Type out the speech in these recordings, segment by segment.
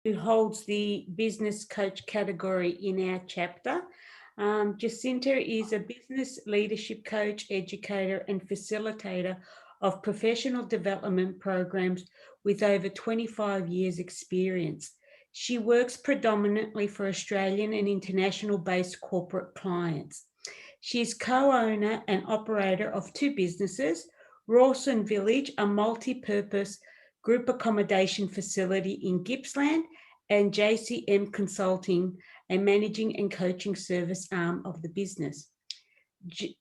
who holds the business coach category in our chapter. Jacinta is a business leadership coach, educator, and facilitator of professional development programs with over 25 years' experience. She works predominantly for Australian and international-based corporate clients. She is co-owner and operator of two businesses, Rawson Village, a multi-purpose group accommodation facility in Gippsland, and JCM Consulting, a managing and coaching service arm of the business.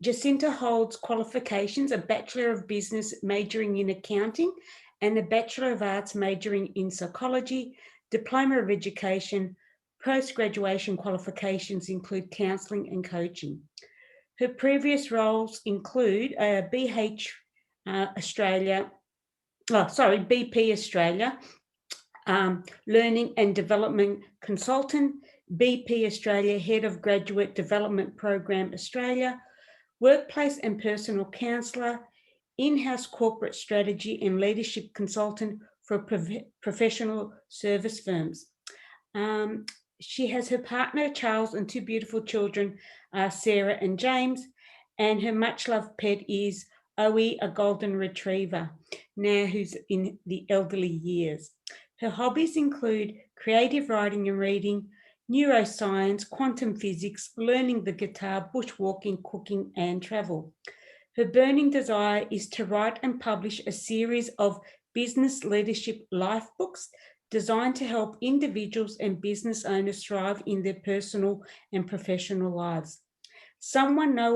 Jacinta holds qualifications, a Bachelor of Business majoring in accounting and a Bachelor of Arts majoring in psychology, Diploma of Education. Post-graduation qualifications include counselling and coaching. Her previous roles include BP Australia, Learning and Development Consultant, BP Australia Head of Graduate Development Program Australia, Workplace and Personal Counsellor, in-house corporate strategy and leadership consultant for professional service firms. She has her partner, Charles, and two beautiful children, Sarah and James, and her much-loved pet is Owie, a golden retriever, now who's in the elderly years. Her hobbies include creative writing and reading, neuroscience, quantum physics, learning the guitar, bushwalking, cooking, and travel. Her burning desire is to write and publish a series of business leadership life books designed to help individuals and business owners thrive in their personal and professional lives. Something no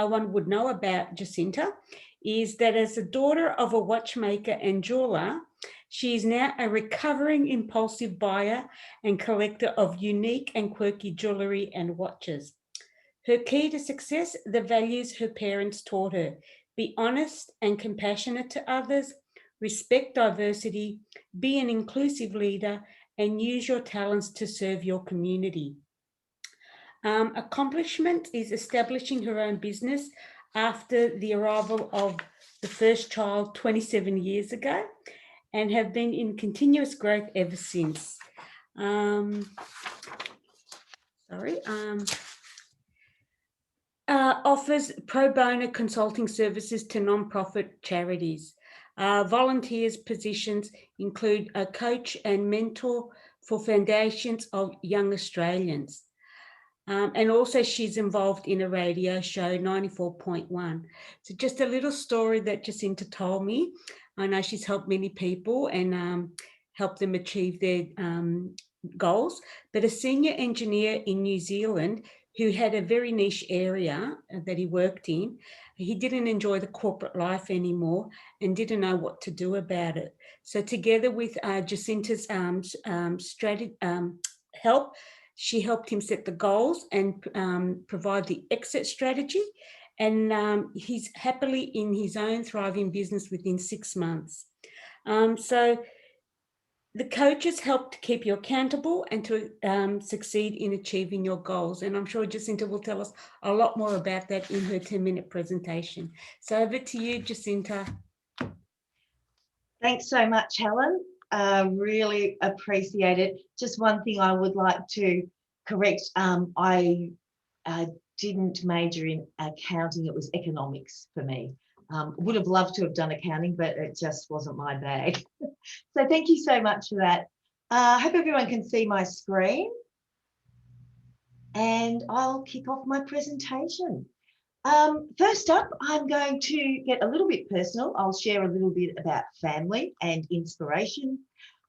one would know about Jacinta is that as the daughter of a watchmaker and jeweler, she is now a recovering impulsive buyer and collector of unique and quirky jewellery and watches. Her key to success, the values her parents taught her: be honest and compassionate to others, respect diversity, be an inclusive leader, and use your talents to serve your community. Accomplishment is establishing her own business after the arrival of the first child 27 years ago, and have been in continuous growth ever since. Offers pro bono consulting services to non-profit charities. Volunteers positions include a coach and mentor for foundations of young Australians. And also she's involved in a radio show, 94.1. So just a little story that Jacinta told me. I know she's helped many people and helped them achieve their goals, but a senior engineer in New Zealand who had a very niche area that he worked in, he didn't enjoy the corporate life anymore and didn't know what to do about it. So together with Jacinta's help, she helped him set the goals and provide the exit strategy. And he's happily in his own thriving business within 6 months. So the coaches help to keep you accountable and to succeed in achieving your goals. And I'm sure Jacinta will tell us a lot more about that in her 10-minute presentation. So over to you, Jacinta. Thanks so much, Helen. Really appreciate it. Just one thing I would like to correct. I didn't major in accounting. It was economics for me. Would have loved to have done accounting, but it just wasn't my bag. So thank you so much for that. I hope everyone can see my screen. And I'll kick off my presentation. First up, I'm going to get a little bit personal. I'll share a little bit about family and inspiration,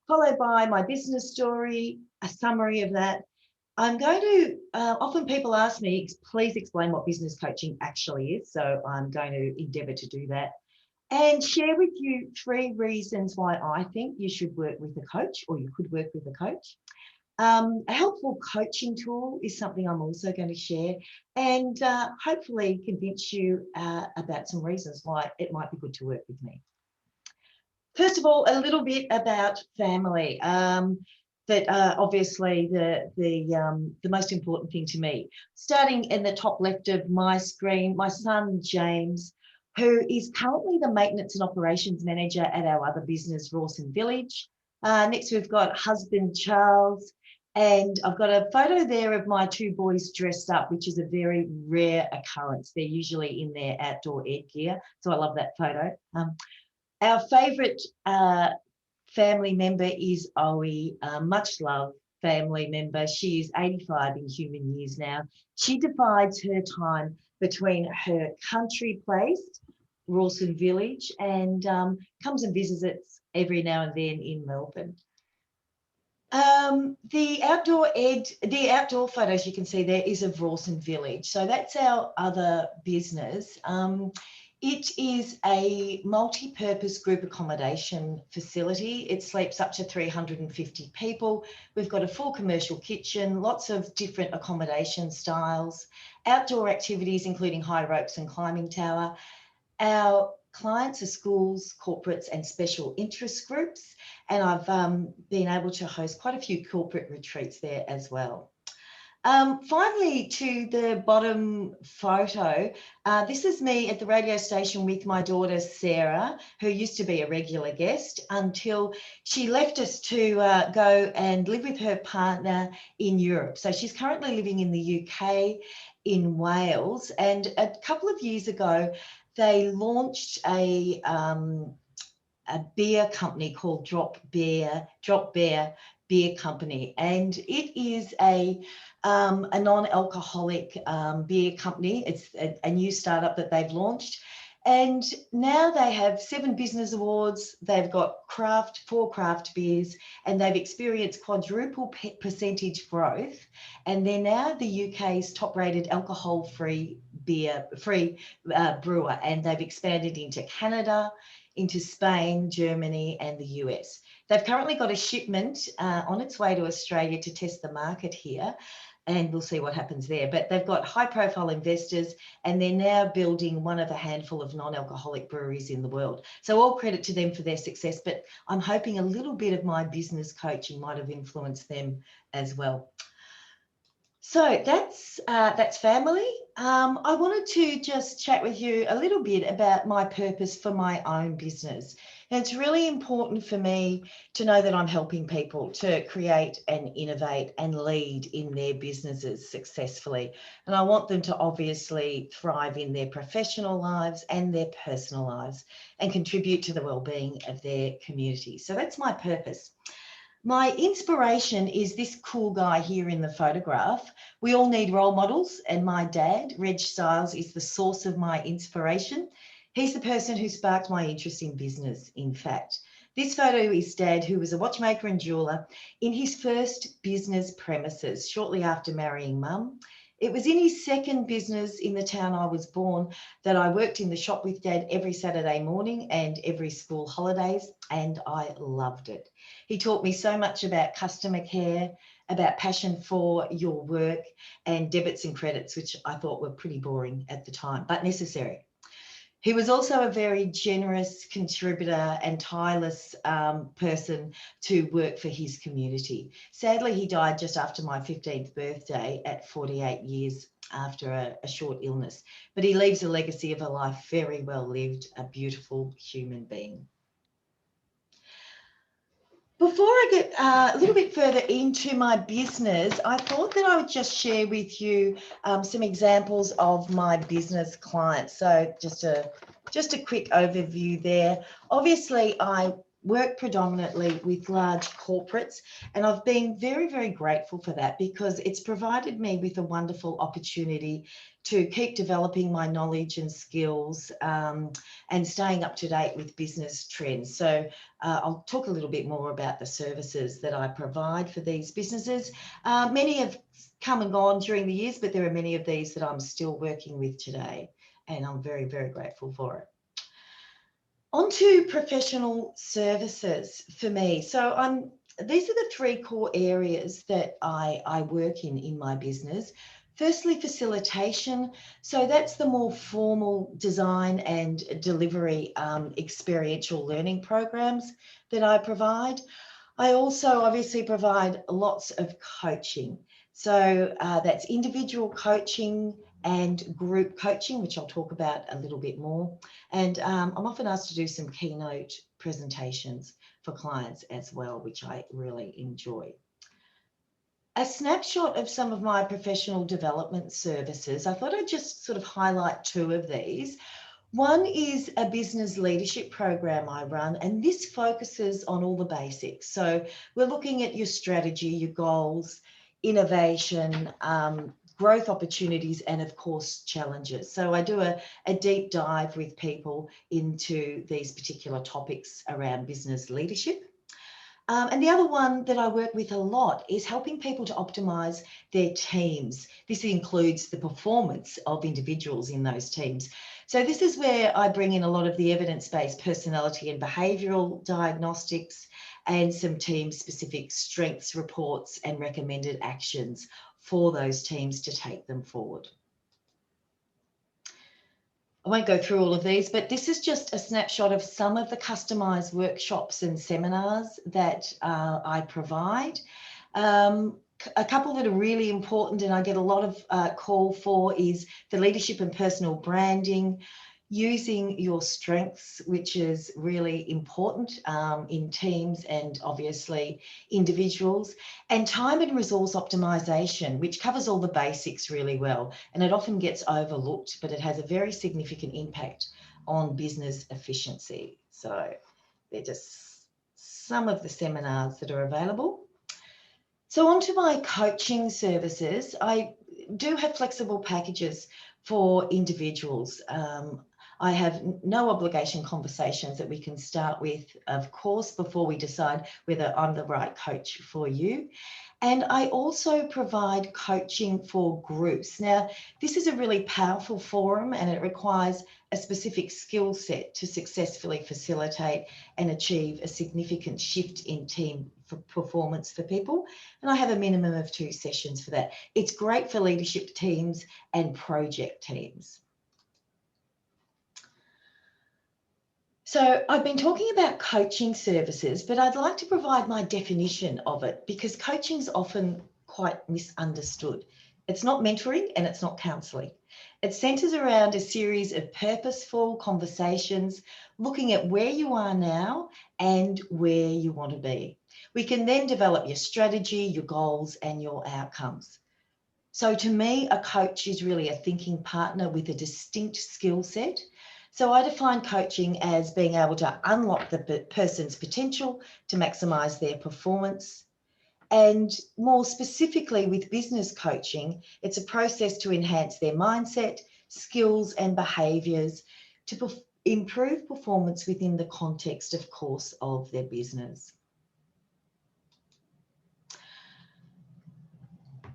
followed by my business story, a summary of that. I'm going to, often people ask me, please explain what business coaching actually is. So I'm going to endeavour to do that and share with you 3 reasons why I think you should work with a coach, or you could work with a coach. A helpful coaching tool is something I'm also going to share, and hopefully convince you about some reasons why it might be good to work with me. First of all, a little bit about family. That obviously the most important thing to me. Starting in the top left of my screen, my son James, who is currently the maintenance and operations manager at our other business, Rawson Village. Next, we've got husband Charles. And I've got a photo there of my two boys dressed up, which is a very rare occurrence. They're usually in their outdoor ed gear. So I love that photo. Our favourite family member is Owie, much loved family member. She is 85 in human years now. She divides her time between her country place, Rawson Village, and comes and visits us every now and then in Melbourne. The outdoor photos you can see there is of Rawson Village. So that's our other business. It is a multi-purpose group accommodation facility. It sleeps up to 350 people. We've got a full commercial kitchen, lots of different accommodation styles, outdoor activities, including high ropes and climbing tower. Our clients are schools, corporates, and special interest groups. And I've been able to host quite a few corporate retreats there as well. Finally, to the bottom photo, this is me at the radio station with my daughter, Sarah, who used to be a regular guest until she left us to go and live with her partner in Europe. So she's currently living in the UK, in Wales. And a couple of years ago, they launched a beer company called Drop Bear Beer Company, and it is a non-alcoholic beer company. It's a new startup that they've launched, and now they have 7 business awards. They've got 4 craft beers, and they've experienced quadruple percentage growth, and they're now the UK's top-rated alcohol-free brewer, and they've expanded into Canada, into Spain, Germany, and the US. They've currently got a shipment on its way to Australia to test the market here, and we'll see what happens there. But they've got high-profile investors, and they're now building one of a handful of non-alcoholic breweries in the world. So all credit to them for their success, but I'm hoping a little bit of my business coaching might have influenced them as well. So that's family. I wanted to just chat with you a little bit about my purpose for my own business. And it's really important for me to know that I'm helping people to create and innovate and lead in their businesses successfully. And I want them to obviously thrive in their professional lives and their personal lives and contribute to the well-being of their community. So that's my purpose. My inspiration is this cool guy here in the photograph. We all need role models, and my dad, Reg Stiles, is the source of my inspiration. He's the person who sparked my interest in business, in fact. This photo is Dad, who was a watchmaker and jeweller, in his first business premises shortly after marrying Mum. It was in his second business in the town I was born that I worked in the shop with Dad every Saturday morning and every school holidays, and I loved it. He taught me so much about customer care, about passion for your work, and debits and credits, which I thought were pretty boring at the time, but necessary. He was also a very generous contributor and tireless person to work for his community. Sadly, he died just after my 15th birthday at 48 years after a short illness. But he leaves a legacy of a life very well lived, a beautiful human being. Before I get a little bit further into my business, I thought that I would just share with you some examples of my business clients. So just a quick overview there. Obviously, I work predominantly with large corporates, and I've been very, very grateful for that because it's provided me with a wonderful opportunity to keep developing my knowledge and skills and staying up to date with business trends. So I'll talk a little bit more about the services that I provide for these businesses. Many have come and gone during the years, but there are many of these that I'm still working with today, and I'm very, very grateful for it. On to professional services for me. So these are the 3 core areas that I work in my business. Firstly, facilitation. So that's the more formal design and delivery experiential learning programs that I provide. I also obviously provide lots of coaching. So that's individual coaching and group coaching, which I'll talk about a little bit more. And I'm often asked to do some keynote presentations for clients as well, which I really enjoy. A snapshot of some of my professional development services. I thought I'd just sort of highlight two of these. One is a business leadership program I run, and this focuses on all the basics. So we're looking at your strategy, your goals, innovation, growth opportunities, and of course, challenges. So I do a deep dive with people into these particular topics around business leadership. And the other one that I work with a lot is helping people to optimize their teams. This includes the performance of individuals in those teams. So this is where I bring in a lot of the evidence-based personality and behavioral diagnostics and some team-specific strengths reports and recommended actions for those teams to take them forward. I won't go through all of these, but this is just a snapshot of some of the customized workshops and seminars that I provide. A couple that are really important and I get a lot of call for is the leadership and personal branding, using your strengths, which is really important in teams and obviously individuals, and time and resource optimization, which covers all the basics really well. And it often gets overlooked, but it has a very significant impact on business efficiency. So they're just some of the seminars that are available. So on to my coaching services. I do have flexible packages for individuals. I have no obligation conversations that we can start with, of course, before we decide whether I'm the right coach for you. And I also provide coaching for groups. Now, this is a really powerful forum and it requires a specific skill set to successfully facilitate and achieve a significant shift in team performance for people. And I have a minimum of 2 sessions for that. It's great for leadership teams and project teams. So I've been talking about coaching services, but I'd like to provide my definition of it because coaching is often quite misunderstood. It's not mentoring and it's not counselling. It centres around a series of purposeful conversations, looking at where you are now and where you want to be. We can then develop your strategy, your goals and your outcomes. So to me, a coach is really a thinking partner with a distinct skill set. So I define coaching as being able to unlock the person's potential to maximise their performance. And more specifically with business coaching, it's a process to enhance their mindset, skills and behaviours to improve performance within the context, of course, of their business.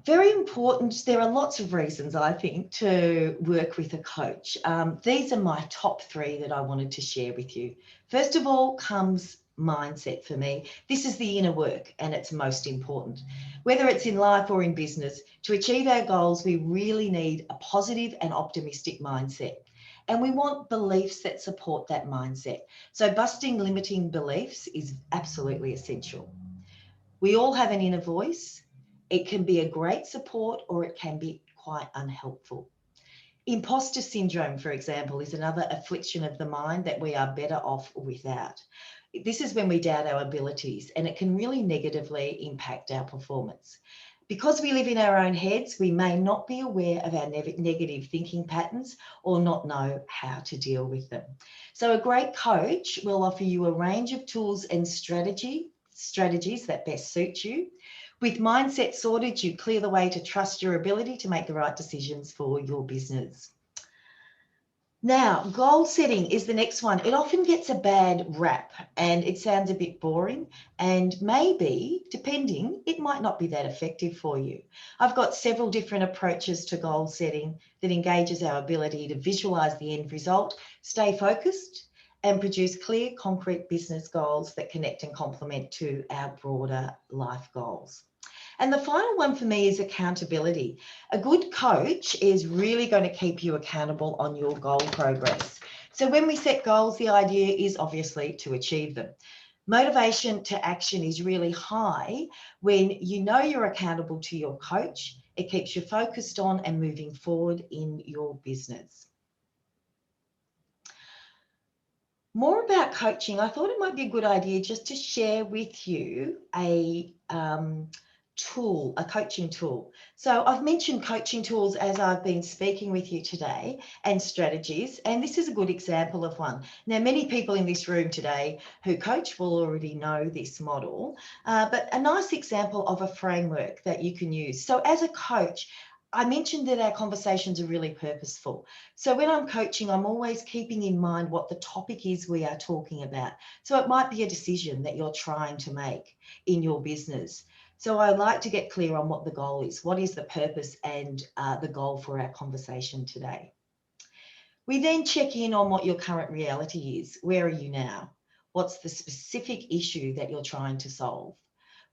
Very important, there are lots of reasons, I think, to work with a coach. These are my top 3 that I wanted to share with you. First of all comes mindset for me. This is the inner work and it's most important. Whether it's in life or in business, to achieve our goals, we really need a positive and optimistic mindset. And we want beliefs that support that mindset. So busting limiting beliefs is absolutely essential. We all have an inner voice. It can be a great support or it can be quite unhelpful. Imposter syndrome, for example, is another affliction of the mind that we are better off without. This is when we doubt our abilities and it can really negatively impact our performance. Because we live in our own heads, we may not be aware of our negative thinking patterns or not know how to deal with them. So a great coach will offer you a range of tools and strategies that best suit you. With mindset sorted, you clear the way to trust your ability to make the right decisions for your business. Now, goal setting is the next one. It often gets a bad rap and it sounds a bit boring and maybe, depending, it might not be that effective for you. I've got several different approaches to goal setting that engages our ability to visualize the end result, stay focused, and produce clear, concrete business goals that connect and complement to our broader life goals. And the final one for me is accountability. A good coach is really going to keep you accountable on your goal progress. So when we set goals, the idea is obviously to achieve them. Motivation to action is really high when you know you're accountable to your coach. It keeps you focused on and moving forward in your business. more about coaching, I thought it might be a good idea just to share with you a tool, a coaching tool. So I've mentioned coaching tools as I've been speaking with you today, and strategies, and this is a good example of one. Now, many people in this room today who coach will already know this model, but a nice example of a framework that you can use. So as a coach, I mentioned that our conversations are really purposeful. So when I'm coaching, I'm always keeping in mind what the topic is we are talking about. So it might be a decision that you're trying to make in your business. So I like to get clear on what the goal is. What is the purpose and the goal for our conversation today? We then check in on what your current reality is. Where are you now? What's the specific issue that you're trying to solve?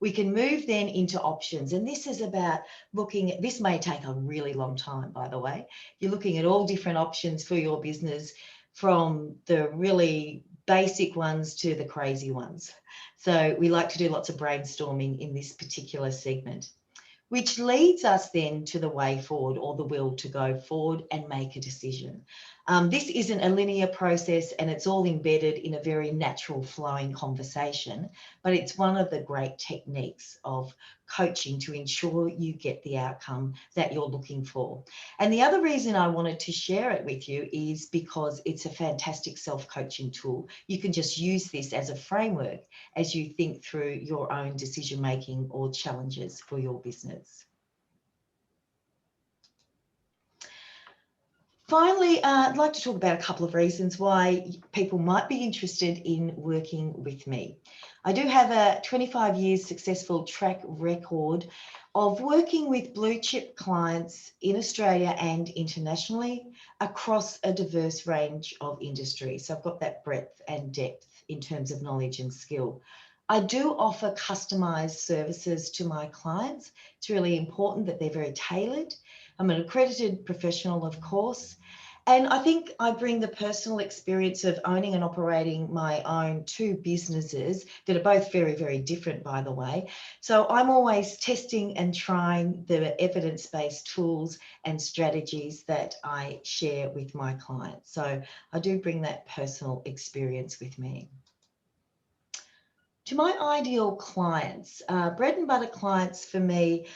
We can move then into options. And this is about looking at, this may take a really long time, by the way. You're looking at all different options for your business, from the really basic ones to the crazy ones. So we like to do lots of brainstorming in this particular segment, which leads us then to the way forward, or the will to go forward and make a decision. This isn't a linear process, and it's all embedded in a very natural flowing conversation, but it's one of the great techniques of coaching to ensure you get the outcome that you're looking for. And the other reason I wanted to share it with you is because it's a fantastic self-coaching tool. You can just use this as a framework as you think through your own decision-making or challenges for your business. Finally, I'd like to talk about a couple of reasons why people might be interested in working with me. I do have a 25 years successful track record of working with blue chip clients in Australia and internationally across a diverse range of industries. So I've got that breadth and depth in terms of knowledge and skill. I do offer customized services to my clients. It's really important that they're very tailored. I'm an accredited professional, of course, and I think I bring the personal experience of owning and operating my own two businesses that are both very, very different, by the way. So I'm always testing and trying the evidence-based tools and strategies that I share with my clients. So I do bring that personal experience with me. To my ideal clients, bread and butter clients for me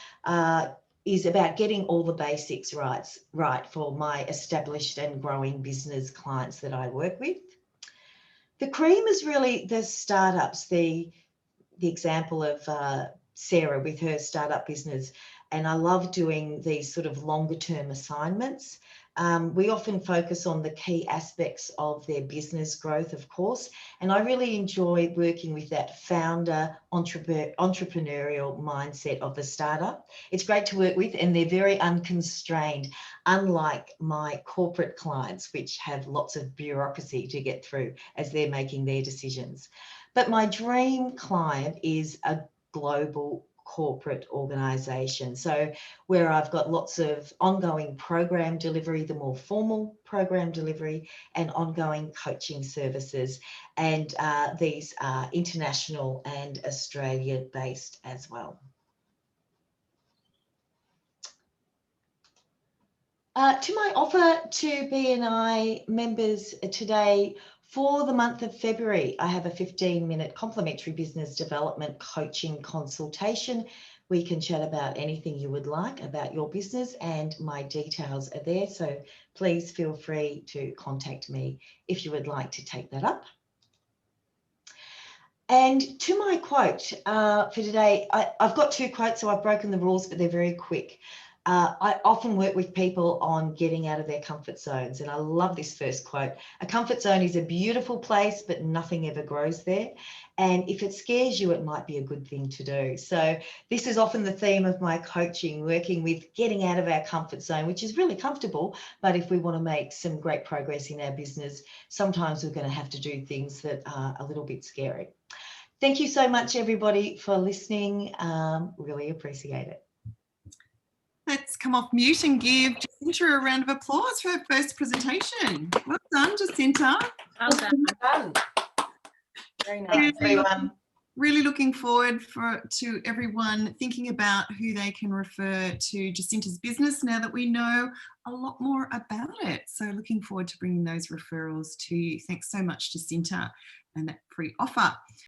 is about getting all the basics right for my established and growing business clients that I work with. The cream is really the startups, the example of Sarah with her startup business. And I love doing these sort of longer term assignments. We often focus on the key aspects of their business growth, of course, and I really enjoy working with that founder entrepreneurial mindset of the startup. It's great to work with, and they're very unconstrained, unlike my corporate clients, which have lots of bureaucracy to get through as they're making their decisions. But my dream client is a global corporate organisation. So where I've got lots of ongoing program delivery, the more formal program delivery, and ongoing coaching services. And these are international and Australia based as well. To my offer to BNI members today, for the month of February, I have a 15-minute complimentary business development coaching consultation. We can chat about anything you would like about your business, and my details are there. So please feel free to contact me if you would like to take that up. And to my quote for today, I've got two quotes, so I've broken the rules, but they're very quick. I often work with people on getting out of their comfort zones, and I love this first quote. A comfort zone is a beautiful place, but nothing ever grows there. And if it scares you, it might be a good thing to do. So this is often the theme of my coaching, working with getting out of our comfort zone, which is really comfortable. But if we want to make some great progress in our business, sometimes we're going to have to do things that are a little bit scary. Thank you so much, everybody, for listening. Really appreciate it. Let's come off mute and give Jacinta a round of applause for her first presentation. Well done, Jacinta. Well done. Very nice, everyone. Really looking forward to everyone thinking about who they can refer to Jacinta's business now that we know a lot more about it. So looking forward to bringing those referrals to you. Thanks so much, Jacinta, and that free offer.